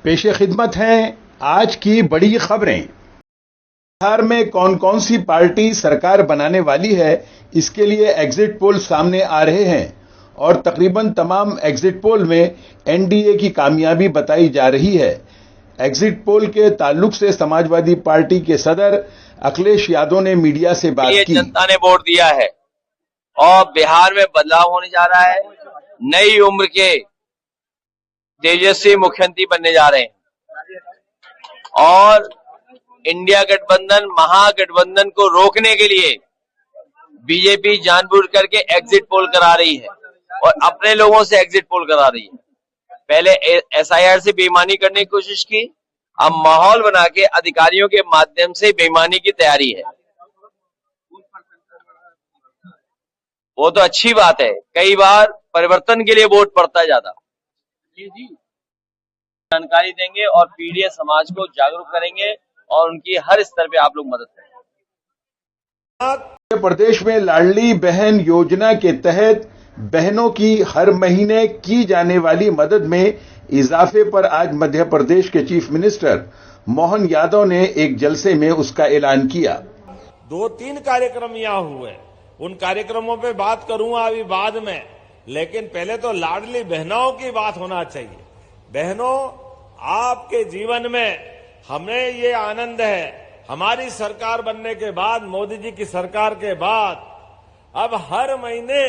पेशे खिदमत हैं आज की बड़ी खबरें। बिहार में कौन कौन सी पार्टी सरकार बनाने वाली है, इसके लिए एग्जिट पोल सामने आ रहे हैं और तकरीबन तमाम एग्जिट पोल में एनडीए की कामयाबी बताई जा रही है। एग्जिट पोल के ताल्लुक से समाजवादी पार्टी के सदर अखिलेश यादव ने मीडिया से बात की। जनता ने वोट दिया है और बिहार में बदलाव होने जा रहा है। नई उम्र के तेजस्वी मुख्यमंत्री बनने जा रहे हैं और इंडिया गठबंधन महागठबंधन को रोकने के लिए बीजेपी जानबूझ करके एग्जिट पोल करा रही है और अपने लोगों से एग्जिट पोल करा रही है। पहले एसआईआर से बेईमानी करने की कोशिश की, अब माहौल बना के अधिकारियों के माध्यम से बेईमानी की तैयारी है। वो तो अच्छी बात है, कई बार परिवर्तन के लिए वोट पड़ता है ज्यादा। जानकारी देंगे और पीढ़ी समाज को जागरूक करेंगे और उनकी हर स्तर पे आप लोग मदद करेंगे। मध्य प्रदेश में लाडली बहन योजना के तहत बहनों की हर महीने की जाने वाली मदद में इजाफे पर आज मध्य प्रदेश के चीफ मिनिस्टर मोहन यादव ने एक जलसे में उसका ऐलान किया। 2-3 कार्यक्रम यहाँ हुए, उन कार्यक्रमों पे बात करूंगा अभी बाद में, लेकिन पहले तो लाडली बहनों की बात होना चाहिए। बहनों, आपके जीवन में हमें ये आनंद है, हमारी सरकार बनने के बाद, मोदी जी की सरकार के बाद, अब हर महीने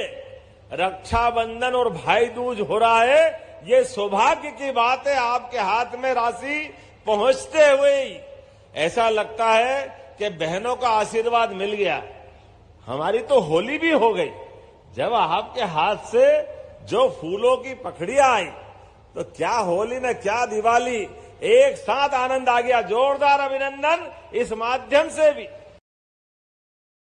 रक्षाबंधन और भाई दूज हो रहा है। ये सौभाग्य की बात है, आपके हाथ में राशि पहुंचते हुए ही ऐसा लगता है कि बहनों का आशीर्वाद मिल गया। हमारी तो होली भी हो गई, जब आपके हाथ से जो फूलों की पखड़ियां आई, तो क्या होली न क्या दिवाली, एक साथ आनंद आ गया। जोरदार अभिनंदन इस माध्यम से भी।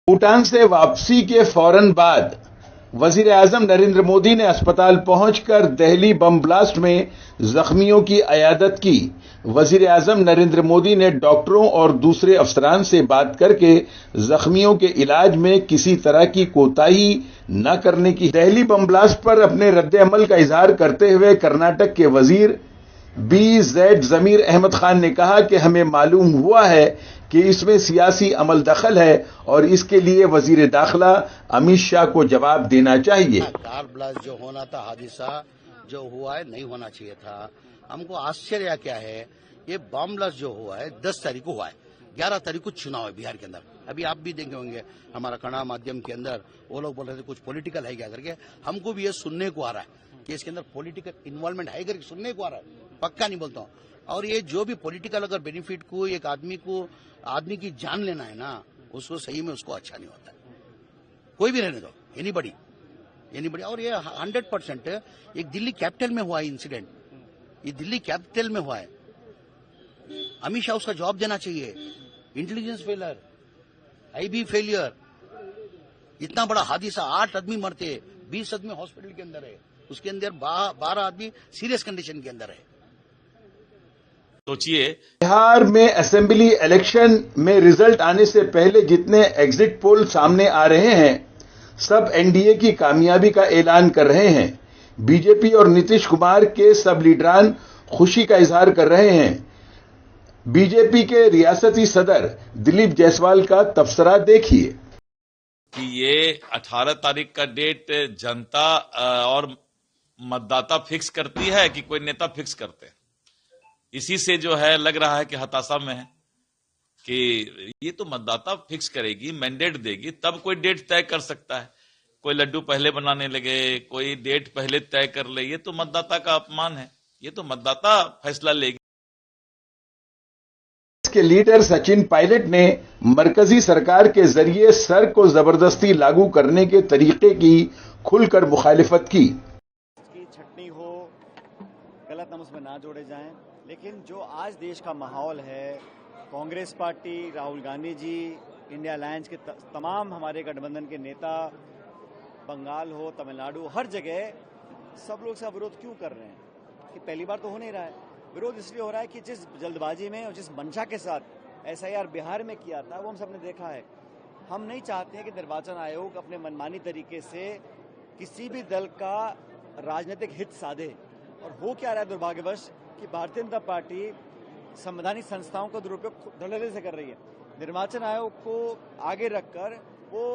भूटान से वापसी के फौरन बाद वजीर आजम नरेंद्र मोदी ने अस्पताल पहुंचकर दिल्ली बम ब्लास्ट में जख्मियों की अयादत की। वजीर आजम नरेंद्र मोदी ने डॉक्टरों और दूसरे अफसरान से बात करके जख्मियों के इलाज में किसी तरह की कोताही न करने की दिल्ली बम ब्लास्ट पर अपने रद्द-ए-अमल का इजहार करते हुए कर्नाटक के वजीर BZ जमीर अहमद खान ने कहा कि हमें मालूम हुआ है कि इसमें सियासी अमल दखल है और इसके लिए वजीर दाखिला अमित शाह को जवाब देना चाहिए। कार ब्लास्ट जो होना था, हादसा जो हुआ है, नहीं होना चाहिए था। हमको आश्चर्य क्या है, ये बम ब्लास्ट जो हुआ है 10 तारीख को हुआ है, 11 तारीख को चुनाव है बिहार के अंदर। अभी आप भी देखे होंगे हमारा कड़ा माध्यम के अंदर वो लोग बोल रहे थे कुछ पॉलिटिकल है क्या करके। हमको भी ये सुनने को आ रहा है कि इसके अंदर पॉलिटिकल इन्वॉल्वमेंट है करके सुनने को आ रहा है, पक्का नहीं बोलता हूँ। और ये जो भी पॉलिटिकल अगर बेनिफिट को एक आदमी की जान लेना है ना, उसको सही में उसको अच्छा नहीं होता है। कोई भी रहने दो, एनीबडी। और ये 100% एक दिल्ली कैपिटल में हुआ है इंसिडेंट, ये दिल्ली कैपिटल में हुआ है। अमित शाह उसका जवाब देना चाहिए। इंटेलिजेंस फेलियर, IB फेलियर, इतना बड़ा हादसा, 8 आदमी मरते, 20 आदमी हॉस्पिटल के अंदर है, उसके अंदर 12 आदमी सीरियस कंडीशन के अंदर है। सोचिए, बिहार में असेंबली इलेक्शन में रिजल्ट आने से पहले जितने एग्जिट पोल सामने आ रहे हैं, सब एनडीए की कामयाबी का ऐलान कर रहे हैं। बीजेपी और नीतीश कुमार के सब लीडरान खुशी का इजहार कर रहे हैं। बीजेपी के रियासती सदर दिलीप जायसवाल का तबसरा देखिए कि ये 18 तारीख का डेट जनता और मतदाता फिक्स करती है कि कोई नेता फिक्स करते हैं। इसी से जो है लग रहा है कि हताशा में है कि ये तो मतदाता फिक्स करेगी, मैंडेट देगी, तब कोई डेट तय कर सकता है। कोई लड्डू पहले बनाने लगे, कोई डेट पहले तय कर ले, ये तो मतदाता का अपमान है। ये तो मतदाता फैसला लेगी। के लीडर सचिन पायलट ने मरकजी सरकार के जरिए सर को जबरदस्ती लागू करने के तरीके की खुलकर मुखालिफत की। छटनी हो, गलत नाम उसमें ना जोड़े जाएं, लेकिन जो आज देश का माहौल है, Congress party, Rahul Gandhi ji, India alliance के तमाम हमारे गठबंधन के नेता, बंगाल हो, तमिलनाडु, हर जगह सब लोग इसका विरोध क्यों कर रहे हैं? कि पहली बार तो हो नहीं रहा है। विरोध इसलिए हो रहा है कि जिस जल्दबाजी में और जिस मंशा के साथ एसआईआर बिहार में किया था, वो हम सबने देखा है। हम नहीं चाहते हैं कि निर्वाचन आयोग अपने मनमानी तरीके से किसी भी दल का राजनीतिक हित साधे। और हो क्या रहा है दुर्भाग्यवश कि भारतीय जनता पार्टी संवैधानिक संस्थाओं का दुरुपयोग धड़ल्ले से कर रही है। निर्वाचन आयोग को आगे रखकर वो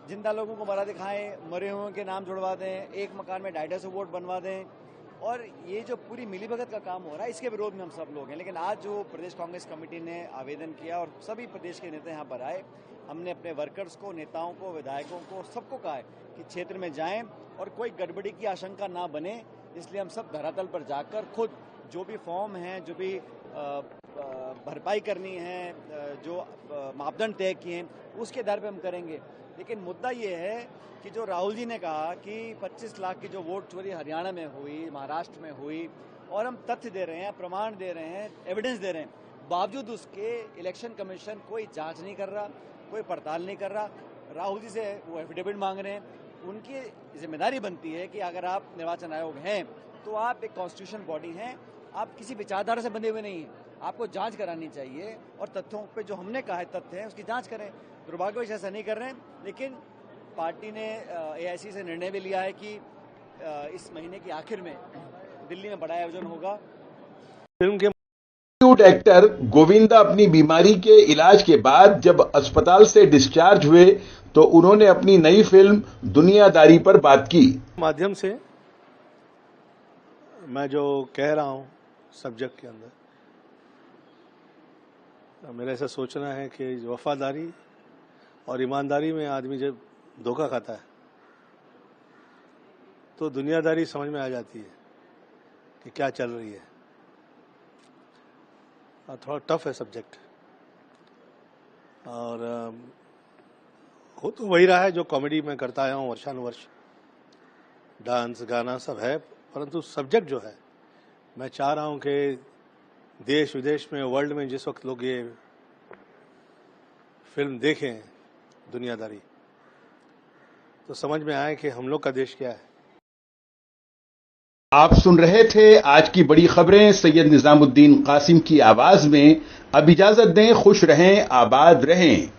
जिंदा लोगों को मरा दिखाएं, मरे हुए के नाम जुड़वा दें, एक मकान में 250 वोट बनवा दें, और ये जो पूरी मिलीभगत का काम हो रहा है इसके विरोध में हम सब लोग हैं। लेकिन आज जो प्रदेश कांग्रेस कमेटी ने आवेदन किया और सभी प्रदेश के नेता यहाँ पर आए, हमने अपने वर्कर्स को, नेताओं को, विधायकों को, सबको कहा है कि क्षेत्र में जाएं और कोई गड़बड़ी की आशंका ना बने। इसलिए हम सब धरातल पर जाकर खुद जो भी फॉर्म हैं, जो भी भरपाई करनी है, जो मापदंड तय किए हैं, उसके आधार पर हम करेंगे। लेकिन मुद्दा ये है कि जो राहुल जी ने कहा कि 25 लाख की जो वोट चोरी हरियाणा में हुई, महाराष्ट्र में हुई, और हम तथ्य दे रहे हैं, प्रमाण दे रहे हैं, एविडेंस दे रहे हैं, बावजूद उसके इलेक्शन कमीशन कोई जांच नहीं कर रहा, कोई पड़ताल नहीं कर रहा। राहुल जी से वो एफिडेविट मांग रहे हैं। उनकी जिम्मेदारी बनती है कि अगर आप निर्वाचन आयोग हैं तो आप एक कॉन्स्टिट्यूशन बॉडी हैं, आप किसी विचारधारा से बंधे हुए नहीं हैं, आपको जांच करानी चाहिए और तथ्यों पे जो हमने कहा है तथ्य है उसकी जांच करें। दुर्भाग्यवश ऐसा नहीं कर रहे हैं, लेकिन पार्टी ने एआईसी से निर्णय भी लिया है कि इस महीने के आखिर में दिल्ली में बड़ा आयोजन होगा। फिल्म के बॉलीवुड एक्टर गोविंदा अपनी बीमारी के इलाज के बाद जब अस्पताल से डिस्चार्ज हुए तो उन्होंने अपनी नई फिल्म दुनियादारी पर बात की। माध्यम से मैं जो कह रहा हूं सब्जेक्ट के अंदर, मेरा ऐसा सोचना है कि वफादारी और ईमानदारी में आदमी जब धोखा खाता है तो दुनियादारी समझ में आ जाती है कि क्या चल रही है। और थोड़ा टफ है सब्जेक्ट, और हो तो वही रहा है जो कॉमेडी में करता आया हूँ वर्षानुवर्ष, डांस गाना सब है, परंतु सब्जेक्ट जो है मैं चाह रहा हूँ कि देश विदेश में, वर्ल्ड में जिस वक्त लोग ये फिल्म देखें दुनियादारी, तो समझ में आए कि हम लोग का देश क्या है। आप सुन रहे थे आज की बड़ी खबरें सैयद निजामुद्दीन कासिम की आवाज में। अब इजाजत दें, खुश रहें, आबाद रहें।